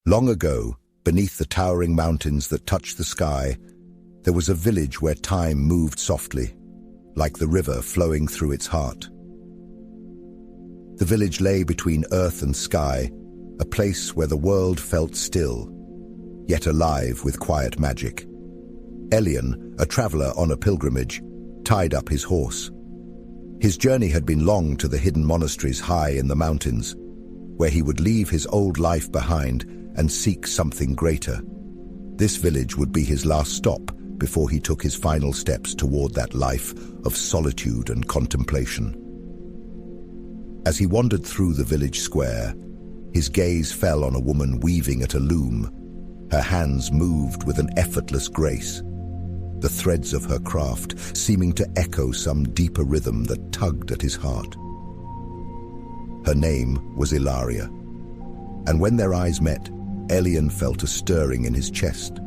Long ago, beneath the towering mountains that touched the sky, there was a village where time moved softly, like the river flowing through its heart. The village lay between earth and sky, a place where the world felt still, yet alive with quiet magic. Elyan, a traveler on a pilgrimage, tied up his horse. His journey had been long to the hidden monasteries high in the mountains, where he would leave his old life behind and seek something greater. This village would be his last stop before he took his final steps toward that life of solitude and contemplation. As he wandered through the village square, his gaze fell on a woman weaving at a loom. Her hands moved with an effortless grace, the threads of her craft seeming to echo some deeper rhythm that tugged at his heart. Her name was Ilaria, and when their eyes met, Elyan felt a stirring in his chest,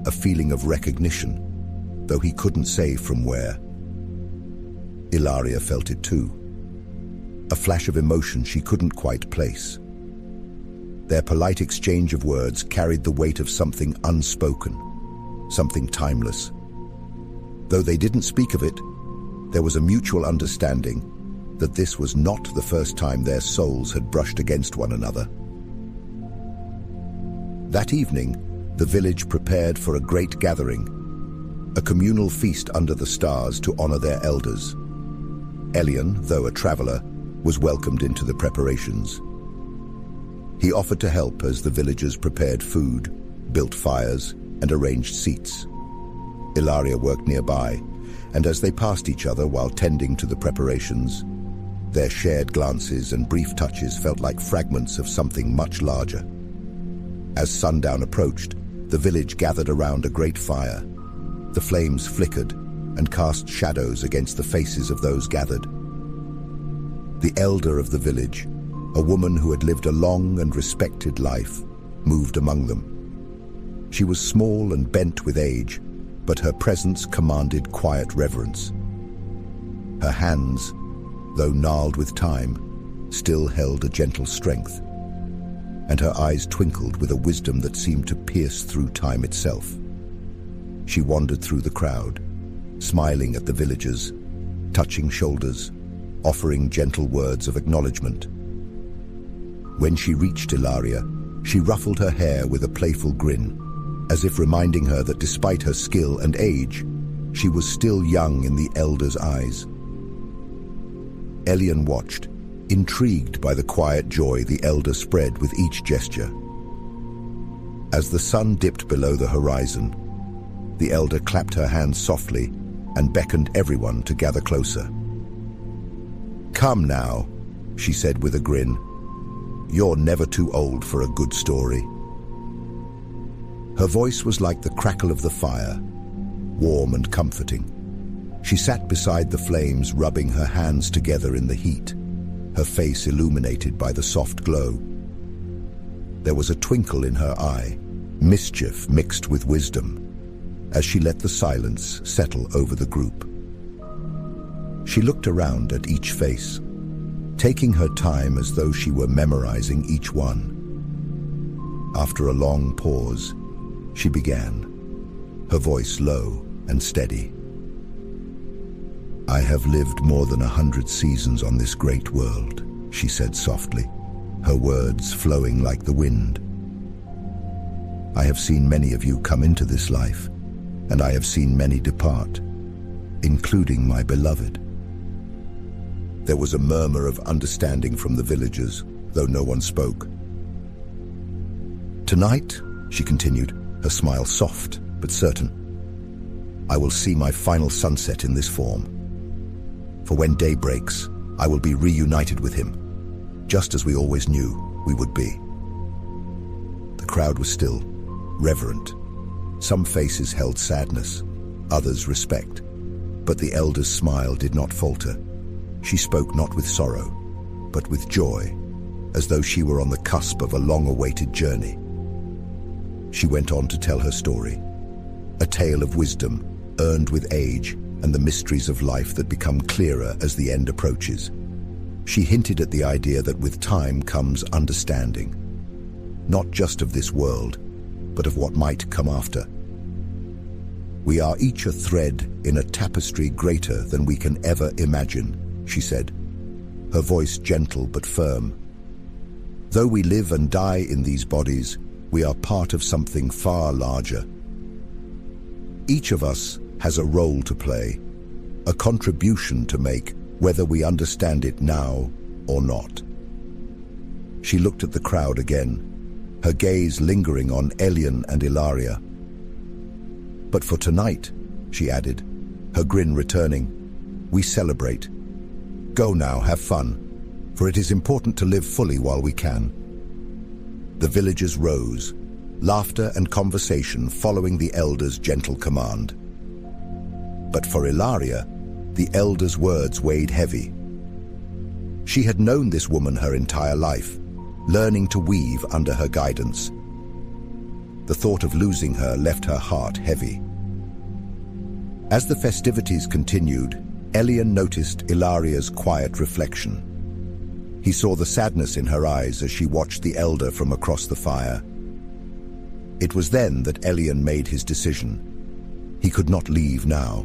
a feeling of recognition, though he couldn't say from where. Ilaria felt it too, a flash of emotion she couldn't quite place. Their polite exchange of words carried the weight of something unspoken, something timeless. Though they didn't speak of it, there was a mutual understanding that this was not the first time their souls had brushed against one another. That evening, the village prepared for a great gathering, a communal feast under the stars to honor their elders. Elyan, though a traveler, was welcomed into the preparations. He offered to help as the villagers prepared food, built fires, and arranged seats. Ilaria worked nearby, and as they passed each other while tending to the preparations, their shared glances and brief touches felt like fragments of something much larger. As sundown approached, the village gathered around a great fire. The flames flickered and cast shadows against the faces of those gathered. The elder of the village, a woman who had lived a long and respected life, moved among them. She was small and bent with age, but her presence commanded quiet reverence. Her hands, though gnarled with time, still held a gentle strength, and her eyes twinkled with a wisdom that seemed to pierce through time itself. She wandered through the crowd, smiling at the villagers, touching shoulders, offering gentle words of acknowledgement. When she reached Ilaria, she ruffled her hair with a playful grin, as if reminding her that despite her skill and age, she was still young in the elder's eyes. Elyan watched, intrigued by the quiet joy the elder spread with each gesture. As the sun dipped below the horizon, the elder clapped her hands softly and beckoned everyone to gather closer. "Come now," she said with a grin. "You're never too old for a good story." Her voice was like the crackle of the fire, warm and comforting. She sat beside the flames, rubbing her hands together in the heat, her face illuminated by the soft glow. There was a twinkle in her eye, mischief mixed with wisdom, as she let the silence settle over the group. She looked around at each face, taking her time as though she were memorizing each one. After a long pause, she began, her voice low and steady. "I have lived more than 100 seasons on this great world," she said softly, her words flowing like the wind. "I have seen many of you come into this life, and I have seen many depart, including my beloved." There was a murmur of understanding from the villagers, though no one spoke. "Tonight," she continued, her smile soft but certain, "I will see my final sunset in this form. For when day breaks, I will be reunited with him, just as we always knew we would be." The crowd was still, reverent. Some faces held sadness, others respect, but the elder's smile did not falter. She spoke not with sorrow, but with joy, as though she were on the cusp of a long-awaited journey. She went on to tell her story, a tale of wisdom earned with age and the mysteries of life that become clearer as the end approaches. She hinted at the idea that with time comes understanding, not just of this world, but of what might come after. "We are each a thread in a tapestry greater than we can ever imagine," she said, her voice gentle but firm. "Though we live and die in these bodies, we are part of something far larger. Each of us has a role to play, a contribution to make, whether we understand it now or not." She looked at the crowd again, her gaze lingering on Elyan and Ilaria. "But for tonight," she added, her grin returning, "we celebrate. Go now, have fun, for it is important to live fully while we can." The villagers rose, laughter and conversation following the elder's gentle command. But for Ilaria, the elder's words weighed heavy. She had known this woman her entire life, learning to weave under her guidance. The thought of losing her left her heart heavy. As the festivities continued, Elyan noticed Ilaria's quiet reflection. He saw the sadness in her eyes as she watched the elder from across the fire. It was then that Elyan made his decision. He could not leave now.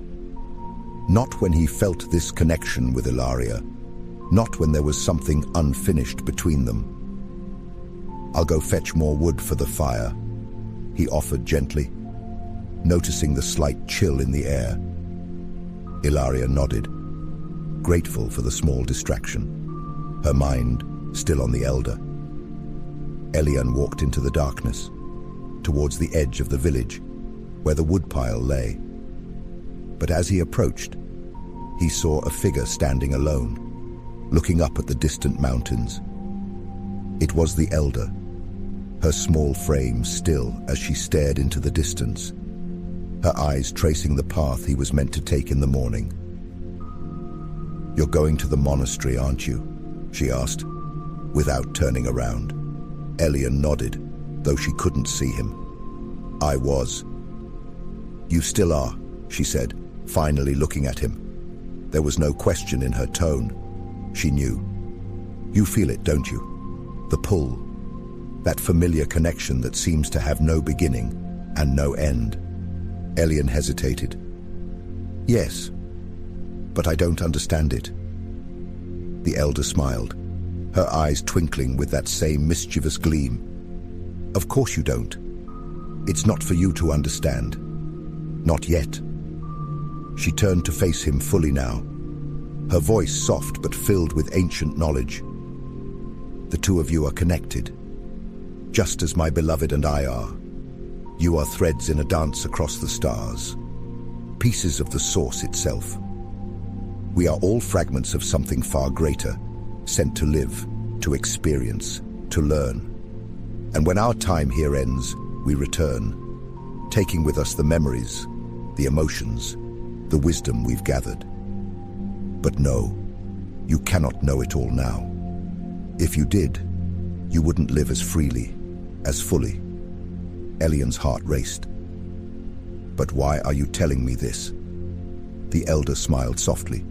Not when he felt this connection with Ilaria. Not when there was something unfinished between them. "I'll go fetch more wood for the fire," he offered gently, noticing the slight chill in the air. Ilaria nodded, grateful for the small distraction, her mind still on the elder. Elyan walked into the darkness, towards the edge of the village, where the woodpile lay. But as he approached, he saw a figure standing alone, looking up at the distant mountains. It was the elder, her small frame still as she stared into the distance, her eyes tracing the path he was meant to take in the morning. "You're going to the monastery, aren't you?" she asked, without turning around. Elyan nodded, though she couldn't see him. "I was." "You still are," she said, finally looking at him. There was no question in her tone. She knew. "You feel it, don't you? The pull. That familiar connection that seems to have no beginning and no end." Elyan hesitated. "Yes, but I don't understand it." The elder smiled, her eyes twinkling with that same mischievous gleam. "Of course you don't. It's not for you to understand. Not yet." She turned to face him fully now, her voice soft but filled with ancient knowledge. "The two of you are connected, just as my beloved and I are. You are threads in a dance across the stars, pieces of the source itself. We are all fragments of something far greater, sent to live, to experience, to learn. And when our time here ends, we return, taking with us the memories, the emotions, the wisdom we've gathered. But no, you cannot know it all now. If you did, you wouldn't live as freely, as fully." Elyan's heart raced. "But why are you telling me this?" The elder smiled softly,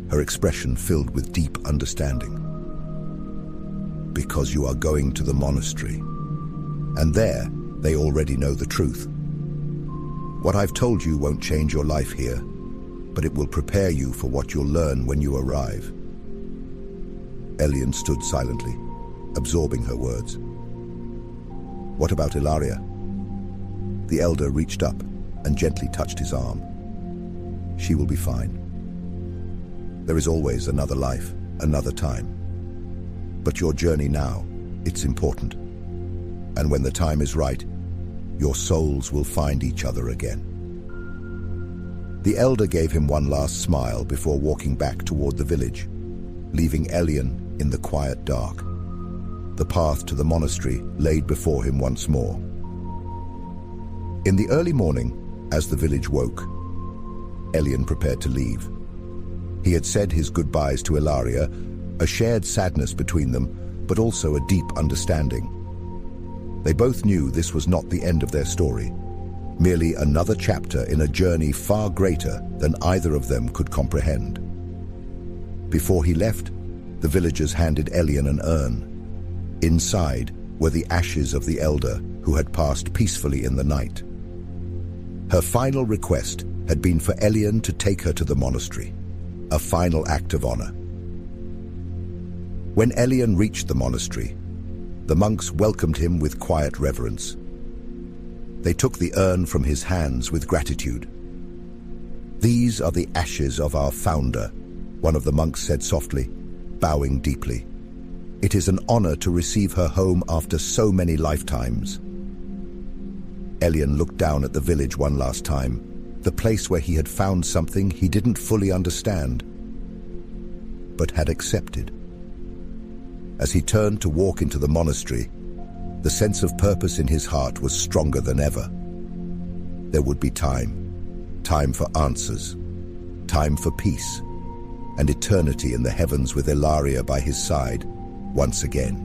her expression filled with deep understanding. "Because you are going to the monastery, and there they already know the truth. What I've told you won't change your life here, but it will prepare you for what you'll learn when you arrive." Elyan stood silently, absorbing her words. "What about Ilaria?" The elder reached up and gently touched his arm. "She will be fine. There is always another life, another time. But your journey now, it's important. And when the time is right, your souls will find each other again." The elder gave him one last smile before walking back toward the village, leaving Elyan in the quiet dark. The path to the monastery laid before him once more. In the early morning, as the village woke, Elyan prepared to leave. He had said his goodbyes to Ilaria, a shared sadness between them, but also a deep understanding. They both knew this was not the end of their story, merely another chapter in a journey far greater than either of them could comprehend. Before he left, the villagers handed Elyan an urn. Inside were the ashes of the elder who had passed peacefully in the night. Her final request had been for Elyan to take her to the monastery, a final act of honor. When Elyan reached the monastery, the monks welcomed him with quiet reverence. They took the urn from his hands with gratitude. "These are the ashes of our founder," one of the monks said softly, bowing deeply. "It is an honor to receive her home after so many lifetimes." Elyan looked down at the village one last time, the place where he had found something he didn't fully understand, but had accepted. As he turned to walk into the monastery, the sense of purpose in his heart was stronger than ever. There would be time for answers, time for peace, and eternity in the heavens with Ilaria by his side once again.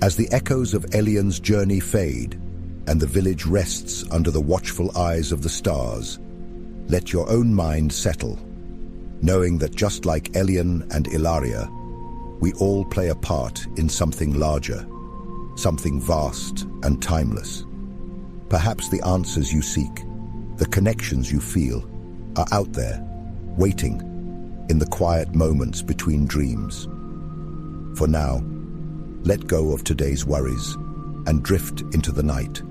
As the echoes of Elyan's journey fade and the village rests under the watchful eyes of the stars, let your own mind settle, knowing that just like Elyan and Ilaria, we all play a part in something larger, something vast and timeless. Perhaps the answers you seek, the connections you feel, are out there, waiting, in the quiet moments between dreams. For now, let go of today's worries and drift into the night,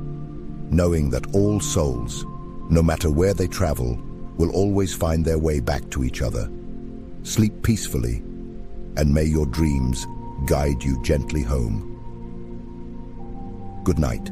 knowing that all souls, no matter where they travel, will always find their way back to each other. Sleep peacefully, and may your dreams guide you gently home. Good night.